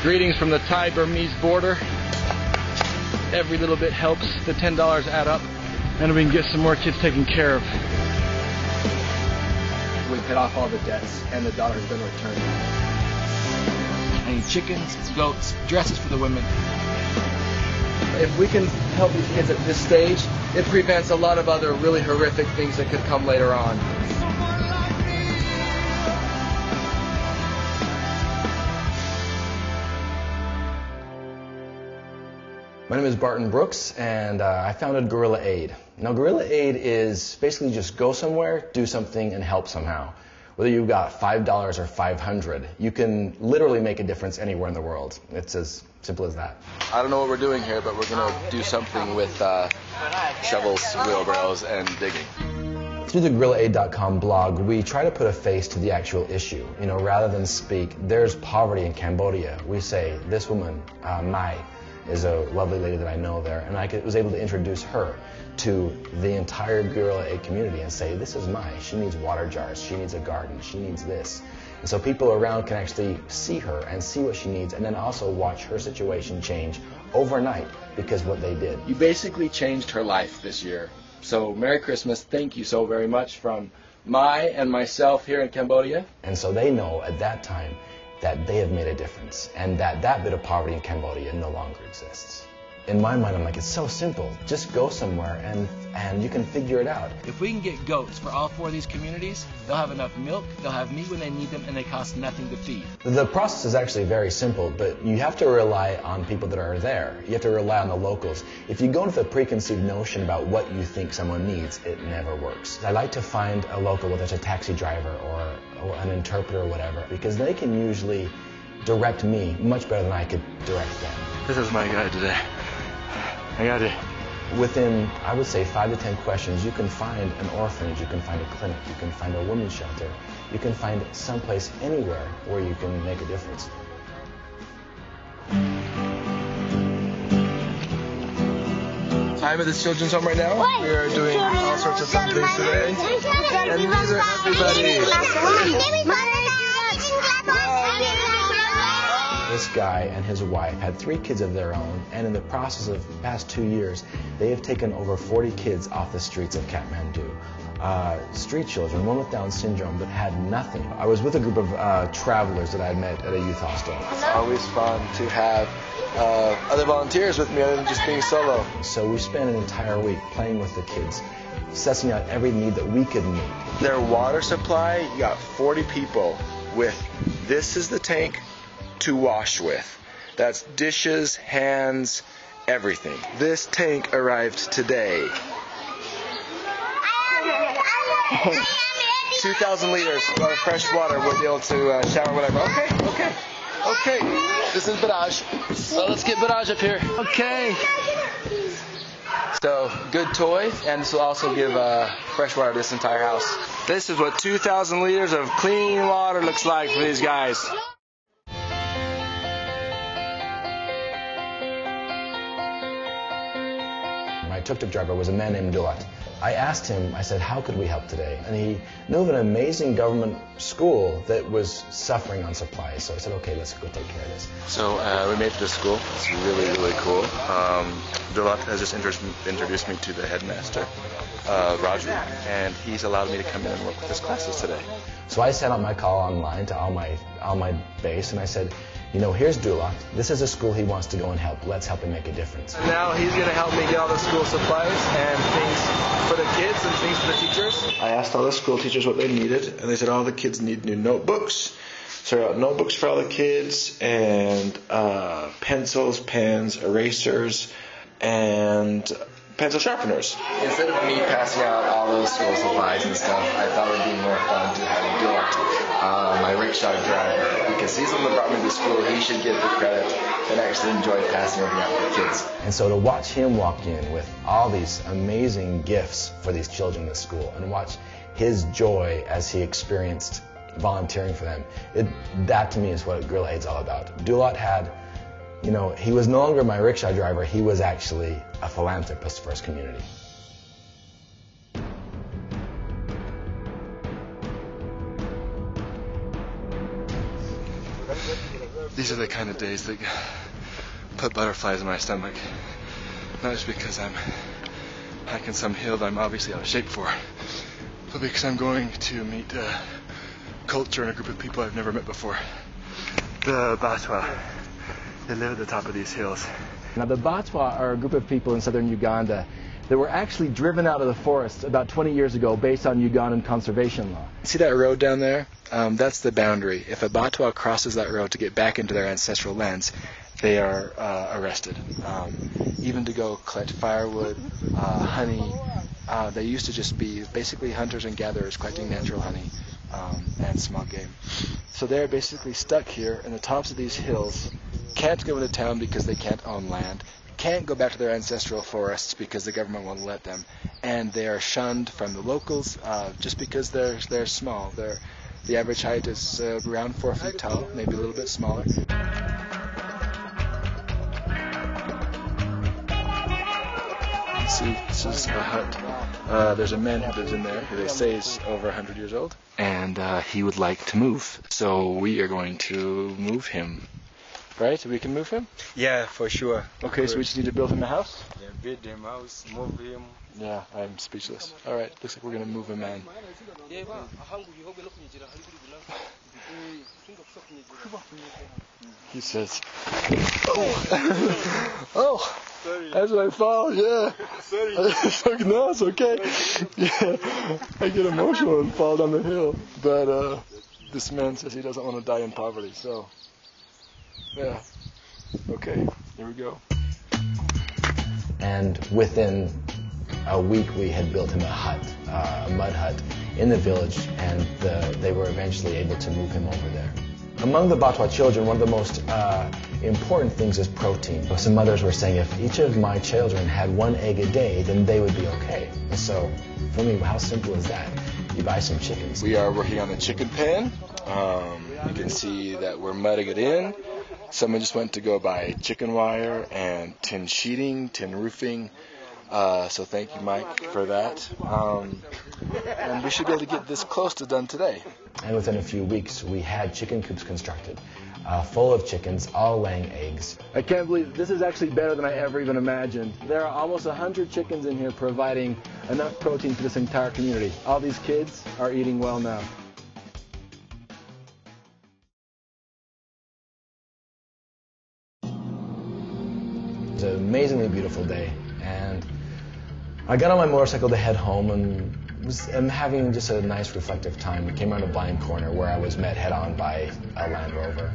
Greetings from the Thai-Burmese border. Every little bit helps. The $10 add up, and we can get some more kids taken care of. We've paid off all the debts, and the daughter's been returned. I need chickens, goats, dresses for the women. If we can help these kids at this stage, it prevents a lot of other really horrific things that could come later on. My name is Barton Brooks, and I founded Guerrilla Aid. Now, Guerrilla Aid is basically just go somewhere, do something, and help somehow. Whether you've got $5 or $500, you can literally make a difference anywhere in the world. It's as simple as that. I don't know what we're doing here, but we're going to do something with shovels, wheelbarrows, and digging. Through the GuerrillaAid.com blog, we try to put a face to the actual issue. You know, rather than speak, there's poverty in Cambodia. We say, this woman, Mai, is a lovely lady that I know there, and I was able to introduce her to the entire Guerrilla Aid community and say, this is Mai, she needs water jars, she needs a garden, she needs this. And so people around can actually see her and see what she needs, and then also watch her situation change overnight because what they did. You basically changed her life this year. So Merry Christmas, thank you so very much from Mai and myself here in Cambodia. And so they know at that time that they have made a difference, and that that bit of poverty in Cambodia no longer exists. In my mind, I'm like, it's so simple. Just go somewhere and you can figure it out. If we can get goats for all 4 of these communities, they'll have enough milk, they'll have meat when they need them, and they cost nothing to feed. The process is actually very simple, but you have to rely on people that are there. You have to rely on the locals. If you go with a preconceived notion about what you think someone needs, it never works. I like to find a local, whether it's a taxi driver or an interpreter or whatever, because they can usually direct me much better than I could direct them. This is my guy today. I got it. Within, I would say, 5 to 10 questions, you can find an orphanage, you can find a clinic, you can find a women's shelter, you can find someplace anywhere where you can make a difference. I'm at the children's home right now. We are doing all sorts of fun things today. And these are everybody. This guy and his wife had 3 kids of their own, and in the process of the past 2 years, they have taken over 40 kids off the streets of Kathmandu. Street children, one with Down syndrome, but had nothing. I was with a group of travelers that I had met at a youth hostel. It's always fun to have other volunteers with me other than just being solo. So we spent an entire week playing with the kids, sussing out every need that we could meet. Their water supply, you got 40 people with, this is the tank to wash with. That's dishes, hands, everything. This tank arrived today. 2,000 liters of fresh water. We'll be able to shower, whatever. Okay. This is Barrage. So let's get Barrage up here. Okay. So, good toy, and this will also give fresh water to this entire house. This is what 2,000 liters of clean water looks like for these guys. My tuk-tuk driver was a man named Dulat. I asked him, I said, how could we help today? And he knew of an amazing government school that was suffering on supplies. So I said, okay, let's go take care of this. So we made it to the school. It's really, really cool. Dulat has just introduced me to the headmaster, Roger, and he's allowed me to come in and work with his classes today. So I sent out my call online to all my base, and I said, you know, here's Dulat. This is a school he wants to go and help. Let's help him make a difference. Now he's going to help me get all the school supplies and things for the kids and things for the teachers. I asked all the school teachers what they needed, and they said all the kids need new notebooks. So I got notebooks for all the kids, and pencils, pens, erasers, and pencil sharpeners. Instead of me passing out all those school supplies and stuff, I thought it would be more fun to have Dulat, my rickshaw driver, because he's the one that brought me to school. He should get the credit and actually enjoy passing everything out for kids. And so to watch him walk in with all these amazing gifts for these children at school, and watch his joy as he experienced volunteering for them, that to me is what Guerrilla Aid's all about. Dulat had, you know, he was no longer my rickshaw driver, he was actually a philanthropist for his community. These are the kind of days that put butterflies in my stomach. Not just because I'm hiking some hill that I'm obviously out of shape for, but because I'm going to meet culture and a group of people I've never met before. The Batwa. They live at the top of these hills. Now the Batwa are a group of people in southern Uganda that were actually driven out of the forest about 20 years ago based on Ugandan conservation law. See that road down there? That's the boundary. If a Batwa crosses that road to get back into their ancestral lands, they are arrested. Even to go collect firewood, honey, they used to just be basically hunters and gatherers collecting natural honey and small game. So they're basically stuck here in the tops of these hills, can't go into town because they can't own land, can't go back to their ancestral forests because the government won't let them, and they are shunned from the locals just because they're small. The average height is around 4 feet tall, maybe a little bit smaller. See, this is a hut. There's a man who lives in there who they say is over 100 years old, and he would like to move. So we are going to move him. Right? We can move him? Yeah, for sure. Okay, so we just need to build him a house? Yeah, build him a house, move him. Yeah, I'm speechless. Alright, looks like we're going to move a man. He says, oh, that's my fault, yeah. Sorry. No, it's okay. Yeah, I get emotional and fall down the hill. But this man says he doesn't want to die in poverty, so... Yeah. Okay, here we go. And within a week, we had built him a hut, a mud hut, in the village, and they were eventually able to move him over there. Among the Batwa children, one of the most important things is protein. Some mothers were saying if each of my children had 1 egg a day, then they would be okay. And so, for me, how simple is that? You buy some chickens. We are working on the chicken pen. You can see that we're mudding it in. Someone just went to go buy chicken wire and tin sheeting, tin roofing. So thank you, Mike, for that. And we should be able to get this close to done today. And within a few weeks, we had chicken coops constructed, full of chickens, all laying eggs. I can't believe this is actually better than I ever even imagined. There are almost 100 chickens in here providing enough protein for this entire community. All these kids are eating well now. It was an amazingly beautiful day, and I got on my motorcycle to head home and I'm having just a nice reflective time. We came around a blind corner where I was met head-on by a Land Rover.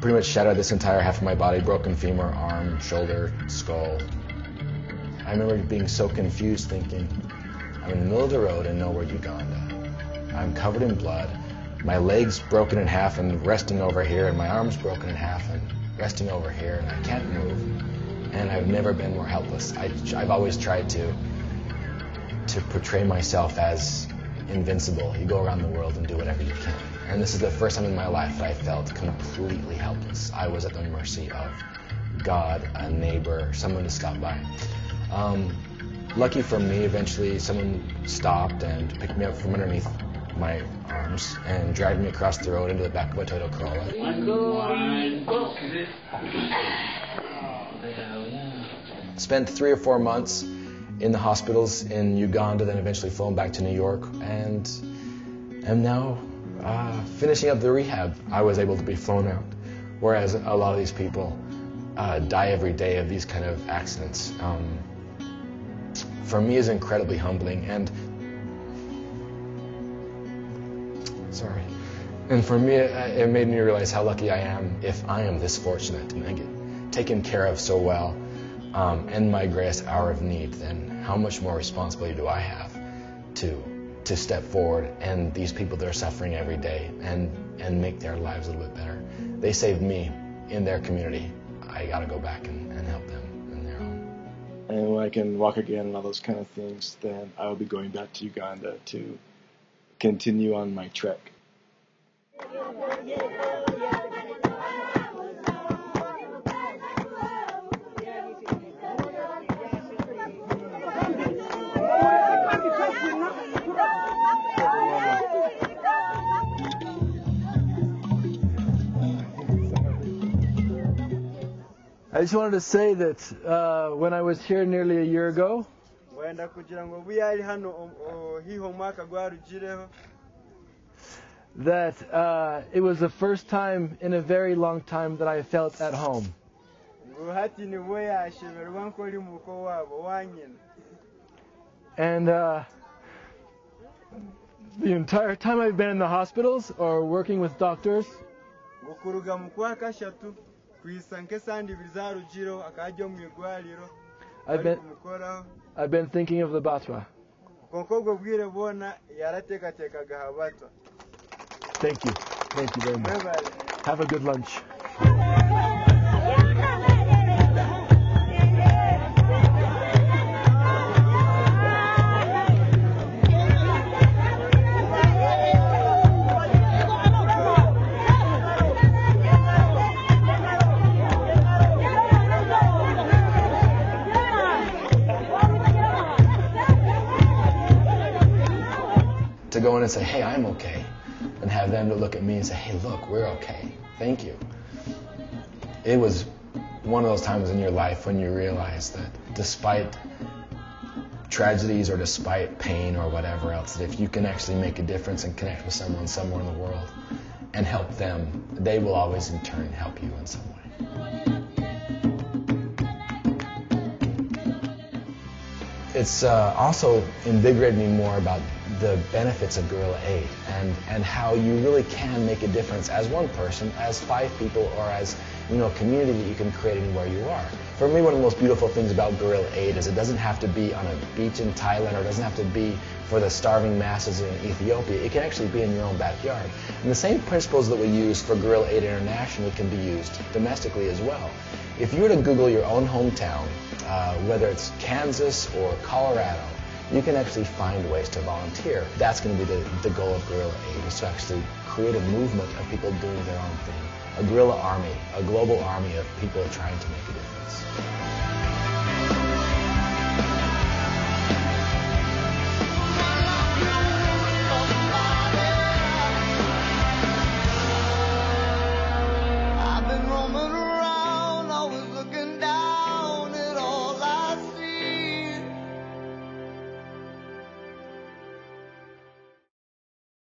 Pretty much shattered this entire half of my body, broken femur, arm, shoulder, skull. I remember being so confused, thinking, I'm in the middle of the road in nowhere, Uganda. I'm covered in blood, my leg's broken in half and resting over here, and my arm's broken in half and resting over here, and I can't move. And I've never been more helpless. I've always tried to portray myself as invincible. You go around the world and do whatever you can. And this is the first time in my life that I felt completely helpless. I was at the mercy of God, a neighbor, someone to stop by. Lucky for me, eventually someone stopped and picked me up from underneath my arms and dragged me across the road into the back of a Toyota Corolla. Spent 3 or 4 months in the hospitals in Uganda, then eventually flown back to New York, and am now finishing up the rehab. I was able to be flown out, whereas a lot of these people die every day of these kind of accidents. For me, is incredibly humbling, and for me, it made me realize how lucky I am if I am this fortunate and I get taken care of so well in my greatest hour of need. Then how much more responsibility do I have to step forward and these people that are suffering every day and make their lives a little bit better? They saved me in their community. I got to go back and help them in their own. And when I can walk again and all those kind of things, then I will be going back to Uganda to continue on my trek. I just wanted to say that when I was here nearly a year ago, that it was the first time in a very long time that I felt at home. And the entire time I've been in the hospitals or working with doctors, I've been thinking of the Batwa. Thank you. Thank you very much. Have a good lunch. To go in and say, hey, I'm okay, and have them to look at me and say, hey, look, we're okay. Thank you. It was one of those times in your life when you realize that despite tragedies or despite pain or whatever else, that if you can actually make a difference and connect with someone somewhere in the world and help them, they will always in turn help you in some way. It's also invigorated me more about the benefits of Guerrilla Aid and how you really can make a difference as one person, as 5 people, or as a community that you can create anywhere you are. For me, one of the most beautiful things about Guerrilla Aid is it doesn't have to be on a beach in Thailand, or it doesn't have to be for the starving masses in Ethiopia. It can actually be in your own backyard. And the same principles that we use for Guerrilla Aid internationally can be used domestically as well. If you were to Google your own hometown, whether it's Kansas or Colorado, you can actually find ways to volunteer. That's going to be the goal of Guerrilla Aid, is to actually create a movement of people doing their own thing. A guerrilla army, a global army of people trying to make a difference.